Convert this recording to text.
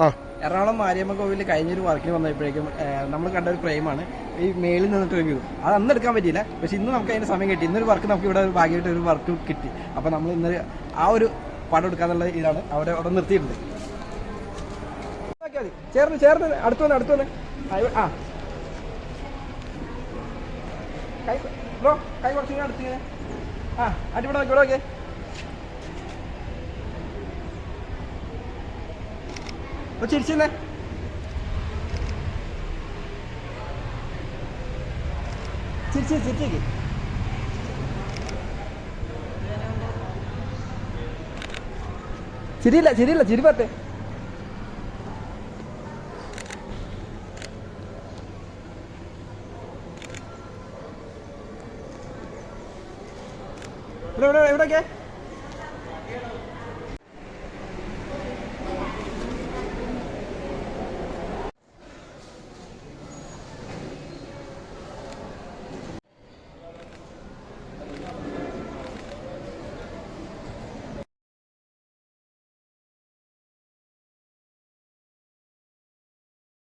ആ എറണാകുളം മാരിയമ്മ കോവിലിൽ കഴിഞ്ഞൊരു വർക്കിന് വന്നപ്പോഴേക്കും നമ്മൾ കണ്ട ഒരു ഫ്രെയിമാണ് ഈ മേളിൽ നിന്നിട്ട് ഒരു വ്യൂ. അത് അന്ന് എടുക്കാൻ പറ്റിയില്ല, പക്ഷെ ഇന്ന് നമുക്ക് അതിന് സമയം കിട്ടി. ഇന്നൊരു വർക്ക് നമുക്ക് ഇവിടെ ഒരു ഭാഗ്യമായിട്ട് ഒരു വർക്ക് കിട്ടി. അപ്പോൾ നമ്മൾ ഇന്ന് ആ ഒരു പടം എടുക്കാന്നുള്ള ഇതാണ് അവിടെ നിർത്തിയിട്ടുണ്ട്. ചേർന്ന് അടുത്ത് വന്ന് ആ കൈ ബ്രോ കൈ കുറച്ച് അടുത്ത് ആ അടിപൊളി നോക്കി ഓക്കെ. ചിരിച്ചേ ചിരിച്ചേക്ക് ചിരിയില്ല ചിരി പറ്റേ. എവിടെയൊക്കെ